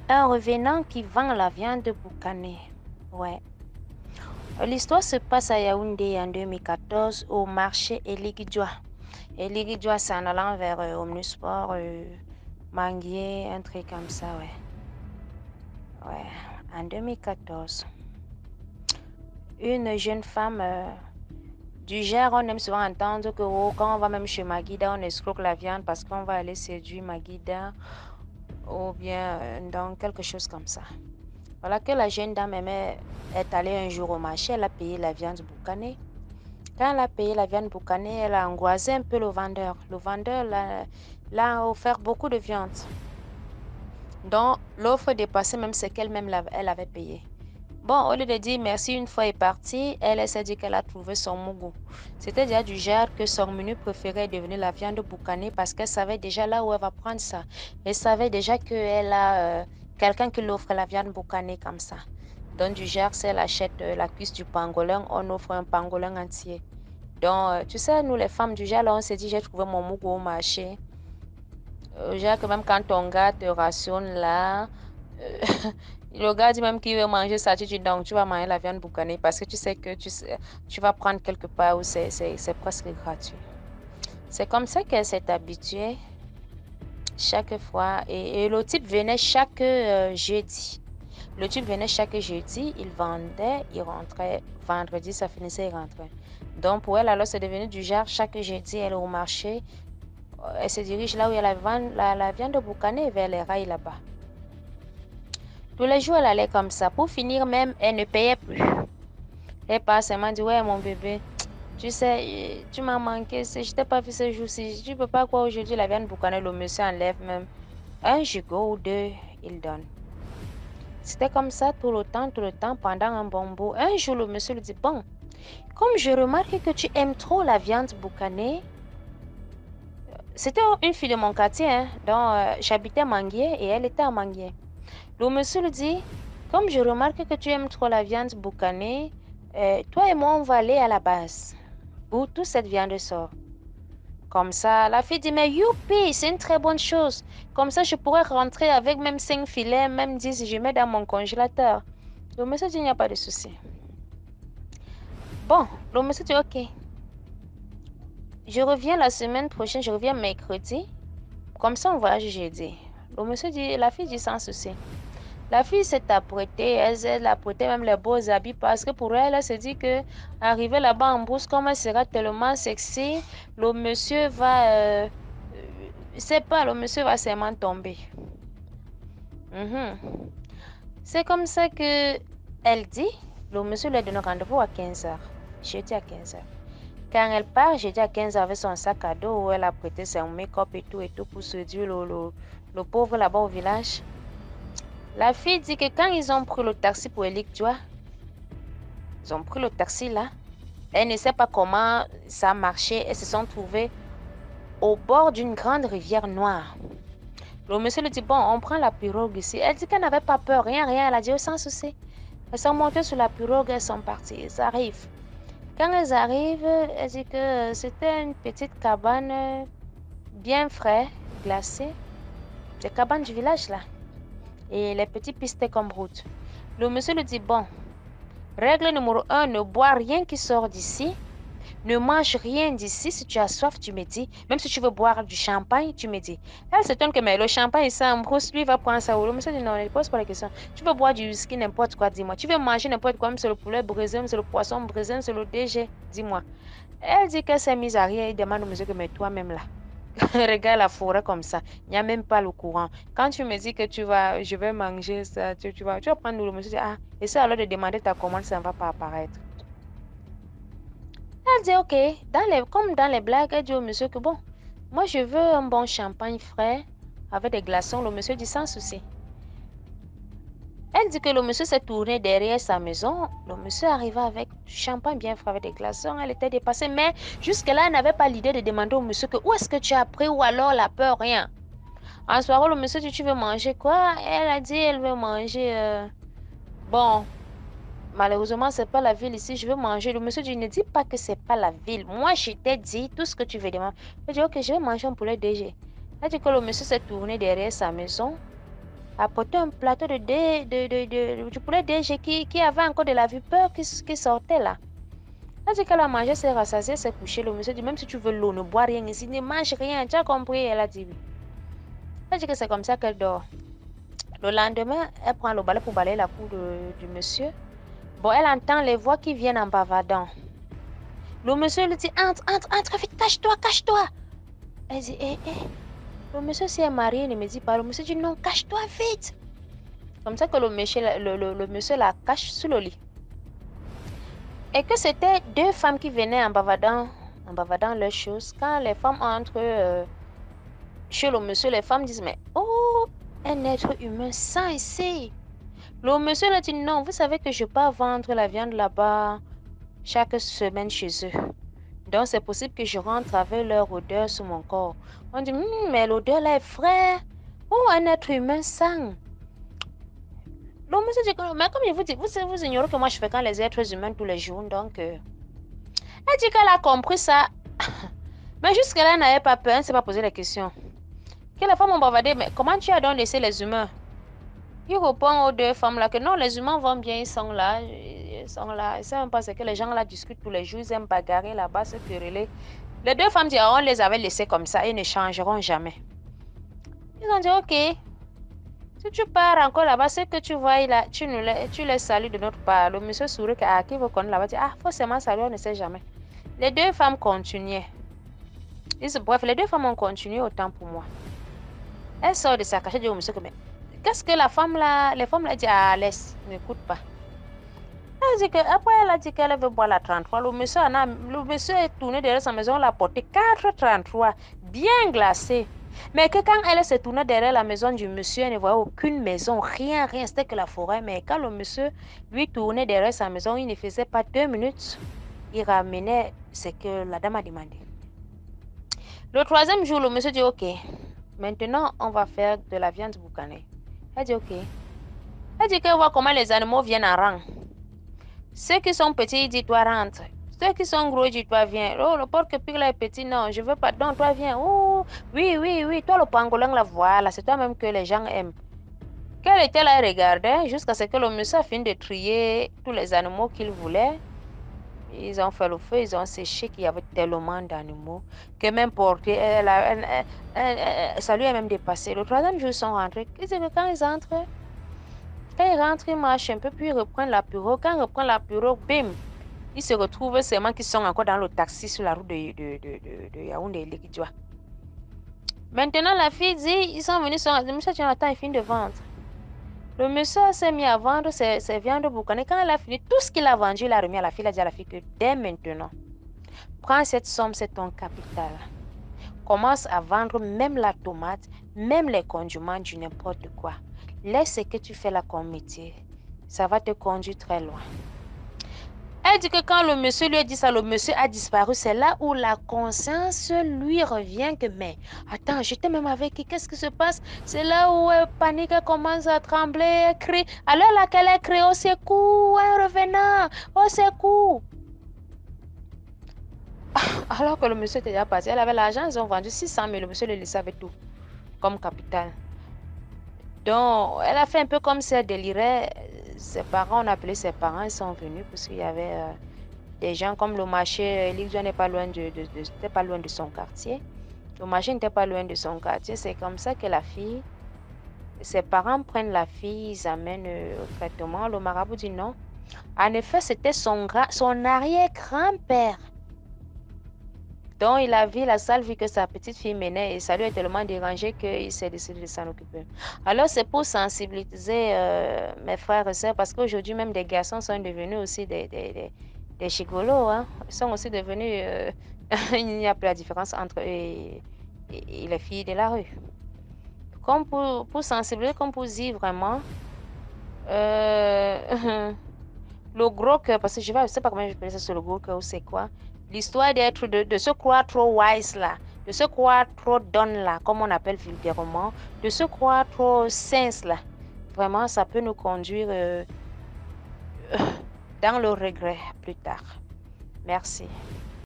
un revenant qui vend la viande boucanée. Ouais. L'histoire se passe à Yaoundé en 2014 au marché Eligidjoa. Eligidjoa, c'est en allant vers Omnisport, Manguier, un truc comme ça, ouais. Ouais, en 2014. Une jeune femme du genre, on aime souvent entendre que quand on va même chez Maguida, on escroque la viande parce qu'on va aller séduire Maguida ou bien donc quelque chose comme ça. Voilà que la jeune dame est allée un jour au marché, elle a payé la viande boucanée. Quand elle a payé la viande boucanée, elle a angoissé un peu le vendeur. Le vendeur l'a offert beaucoup de viande. Donc, l'offre dépassait même ce qu'elle-même elle avait payé. Bon, au lieu de dire merci une fois est partie, elle s'est dit qu'elle a trouvé son mougou. C'était déjà du genre que son menu préféré est devenu la viande boucanée parce qu'elle savait déjà là où elle va prendre ça. Elle savait déjà qu'elle a quelqu'un qui l'offre la viande boucanée comme ça. Donc du genre, si elle achète la cuisse du pangolin, on offre un pangolin entier. Donc, tu sais, nous les femmes du genre, là, on s'est dit, j'ai trouvé mon mougou au marché. Genre que même quand ton gars te rationne là, euh, le gars dit même qu'il veut manger ça, tu dis donc tu vas manger la viande boucanée parce que tu sais que tu vas prendre quelque part où c'est presque gratuit. C'est comme ça qu'elle s'est habituée chaque fois. Et le type venait chaque jeudi. Le type venait chaque jeudi, il vendait, il rentrait vendredi, ça finissait, il rentrait. Donc pour elle, alors c'est devenu du genre, chaque jeudi, elle est au marché, elle se dirige là où il y a la viande boucanée vers les rails là-bas. Tous les jours, elle allait comme ça. Pour finir même, elle ne payait plus. Elle passe, elle m'a dit, ouais, mon bébé, tu sais, tu m'as manqué, je t'ai pas vu ce jour-ci. Tu peux pas quoi aujourd'hui, la viande boucanée, le monsieur enlève même un gigot ou deux, il donne. C'était comme ça tout le temps, pendant un bon bout. Un jour, le monsieur lui dit, bon, comme je remarque que tu aimes trop la viande boucanée, c'était une fille de mon quartier, hein, dont j'habitais à Manguier et elle était à Manguier. Le monsieur lui dit, comme je remarque que tu aimes trop la viande boucanée, toi et moi, on va aller à la base, où toute cette viande sort. Comme ça, la fille dit, mais youpi, c'est une très bonne chose. Comme ça, je pourrais rentrer avec même 5 filets, même 10, je mets dans mon congélateur. Le monsieur dit, il n'y a pas de souci. Bon, le monsieur dit, ok. Je reviens la semaine prochaine, je reviens mercredi. Comme ça, on voyage jeudi. Le monsieur dit, la fille dit sans souci. La fille s'est apprêtée, elle a apprêté même les beaux habits parce que pour elle, elle se dit que arriver là-bas en brousse, comme elle sera tellement sexy, le monsieur va, c'est pas, le monsieur va seulement tomber. C'est comme ça que elle dit, le monsieur lui a donné rendez-vous à 15h, jeudi à 15h. Quand elle part, jeudi à 15h avec son sac à dos où elle a prêté son make-up et tout pour séduire le pauvre là-bas au village. La fille dit que quand ils ont pris le taxi pour Eligidjoa, ils ont pris le taxi là, elle ne sait pas comment ça a marché, elles se sont trouvées au bord d'une grande rivière noire. Le monsieur lui dit, bon, on prend la pirogue ici. Elle dit qu'elle n'avait pas peur, rien, elle a dit, oh, sans souci. Elles sont montées sur la pirogue, elles sont parties, elles arrivent. Quand elles arrivent, elle dit que c'était une petite cabane bien frais, glacée. Des cabanes du village là. Et les petits pistes comme route. Le monsieur lui dit, bon, règle numéro 1, ne bois rien qui sort d'ici. Ne mange rien d'ici. Si tu as soif, tu me dis. Même si tu veux boire du champagne, tu me dis. Elle s'étonne que mais le champagne, ça en brousse, lui, il va prendre ça. Le monsieur dit, non, ne pose pas la question. Tu veux boire du whisky, n'importe quoi, dis-moi. Tu veux manger n'importe quoi, même c'est le poulet brisé, même c'est le poisson brisé, même c'est le DG, dis-moi. Elle dit qu'elle s'est mise à rire et demande au monsieur que mais toi-même là. Regarde la forêt comme ça. Il n'y a même pas le courant. Quand tu me dis que je vais manger ça, tu vas prendre le monsieur. Ah, et ça alors de demander ta commande, ça ne va pas apparaître. Elle dit ok, comme dans les blagues, elle dit au monsieur que bon, moi je veux un bon champagne frais avec des glaçons. Le monsieur dit sans souci. Elle dit que le monsieur s'est tourné derrière sa maison. Le monsieur arriva avec du champagne bien frais avec des glaçons. Elle était dépassée, mais jusque-là, elle n'avait pas l'idée de demander au monsieur que où est-ce que tu as pris ou alors la peur, rien. En soirée, le monsieur dit tu veux manger quoi? Elle a dit elle veut manger. Bon, malheureusement, c'est pas la ville ici, je veux manger. Le monsieur dit ne dis pas que c'est pas la ville. Moi, je t'ai dit tout ce que tu veux demander. Elle dit ok, je vais manger un poulet DG. Elle dit que le monsieur s'est tourné derrière sa maison. apporté un plateau du poulet DG qui avait encore de la vapeur qui sortait là. Elle dit qu'elle a mangé, s'est rassasiée, s'est couchée. Le monsieur dit, même si tu veux l'eau, ne bois rien ici, ne mange rien. Tu as compris? Elle a dit oui. Elle dit que c'est comme ça qu'elle dort. Le lendemain, elle prend le balai pour balayer la cour du monsieur. Bon, elle entend les voix qui viennent en bavardant. Le monsieur lui dit, entre, vite, cache-toi. Elle dit, Le monsieur s'est marié, il ne me dit pas. Le monsieur dit, non, cache-toi vite. Comme ça que le monsieur la cache sous le lit. Et que c'était deux femmes qui venaient en bavardant leurs choses. Quand les femmes entrent chez le monsieur, les femmes disent, mais oh, un être humain sain ici. Le monsieur leur dit, non, vous savez que je pars vendre la viande là-bas chaque semaine chez eux. Donc, c'est possible que je rentre avec leur odeur sur mon corps. On dit, mais l'odeur là est fraîche. Oh, un être humain sain. Le monsieur dit, mais comme je vous dis, vous ignorez que moi je fréquente les êtres humains tous les jours. Donc, elle dit qu'elle a compris ça. Mais jusque-là, elle n'avait pas peur, elle ne s'est pas posé la question. Que les femmes ont bavardé, mais comment tu as donc laissé les humains? Il répond aux deux femmes là que non, les humains vont bien, ils sont là. Ils savent même pas ce que les gens là discutent tous les jours, ils aiment bagarrer là-bas, se quereller. Les deux femmes disent, on les avait laissés comme ça, ils ne changeront jamais. Ils ont dit, ok. Si tu pars encore là-bas, ce que tu vois là, tu les salues de notre part. Le monsieur sourit qui veut qu'on là-bas dit, forcément saluer, on ne sait jamais. Les deux femmes continuaient. Bref, les deux femmes ont continué autant pour moi. Elle sort de sa cachette et dit au monsieur que, mais qu'est-ce que les femmes là dit, laisse, n'écoute pas. Après, elle a dit qu'elle veut boire la 33. Le monsieur est tourné derrière sa maison, l'a porté 4,33, bien glacé. Mais que quand elle s'est tournée derrière la maison du monsieur, elle ne voyait aucune maison, rien, c'était que la forêt. Mais quand le monsieur lui tournait derrière sa maison, il ne faisait pas 2 minutes. Il ramenait ce que la dame a demandé. Le 3e jour, le monsieur dit, ok, maintenant on va faire de la viande boucanée. Elle dit, ok. Elle dit qu'elle voit comment les animaux viennent en rang. Ceux qui sont petits, il dit, toi rentre. Ceux qui sont gros, il dit, toi viens. Oh, le porc épic là est petit, non, je veux pas. Donc, toi viens. Oh, oui. Toi, le pangolin là, voilà, c'est toi-même que les gens aiment. Qu'elle était là, elle regardait, jusqu'à ce que le monsieur a fini de trier tous les animaux qu'il voulait. Ils ont fait le feu, ils ont séché qu'il y avait tellement d'animaux que même porté, ça lui a même dépassé. Le 3e jour, ils sont rentrés. Ils disent que quand ils entrent, ils marchent un peu, puis ils reprennent la pirogue. Quand ils reprennent la pirogue, bim, ils se retrouvent seulement qu'ils sont encore dans le taxi sur la route de Yaoundé-Lekidjoa. Maintenant, la fille dit, ils sont venus, le monsieur Jonathan est fini de vendre. Le monsieur s'est mis à vendre ses viandes boucanées. Quand elle a fini, tout ce qu'il a vendu, il a remis à la fille. Il a dit à la fille que dès maintenant, prends cette somme, c'est ton capital. Commence à vendre même la tomate, même les condiments, du n'importe quoi. Laisse ce que tu fais là comme métier. Ça va te conduire très loin. Elle dit que quand le monsieur lui a dit ça, le monsieur a disparu. C'est là où la conscience lui revient que, mais attends, j'étais même avec qui, qu'est-ce qui se passe? C'est là où elle panique, elle commence à trembler, elle crie. Alors là qu'elle a crié, au secours, un revenant, au secours. Alors que le monsieur était déjà parti, elle avait l'argent, ils ont vendu 600 000, le monsieur le laissait avec tout, comme capital. Donc, elle a fait un peu comme si elle délirait. Ses parents, on appelait ses parents, ils sont venus parce qu'il y avait des gens comme le marché. L'Igjo n'est pas loin n'était pas loin de son quartier. Le marché n'était pas loin de son quartier. C'est comme ça que la fille, ses parents prennent la fille, ils amènent au traitement. Le marabout dit non. En effet, c'était son arrière-grand-père. Donc, il a vu la sale vie que sa petite fille menait et ça lui a tellement dérangé qu'il s'est décidé de s'en occuper. Alors, c'est pour sensibiliser mes frères et sœurs parce qu'aujourd'hui, même des garçons sont devenus aussi des gigolos. Hein. Ils sont aussi devenus... il n'y a plus la différence entre eux et les filles de la rue. Comme pour sensibiliser, comme pour dire vraiment... le gros cœur, parce que je ne sais pas comment je peux dire ça sur le gros cœur ou c'est quoi. L'histoire d'être, de se croire trop wise là, de se croire trop donne là, comme on appelle vulgairement, de se croire trop sens là. Vraiment, ça peut nous conduire dans le regret plus tard. Merci.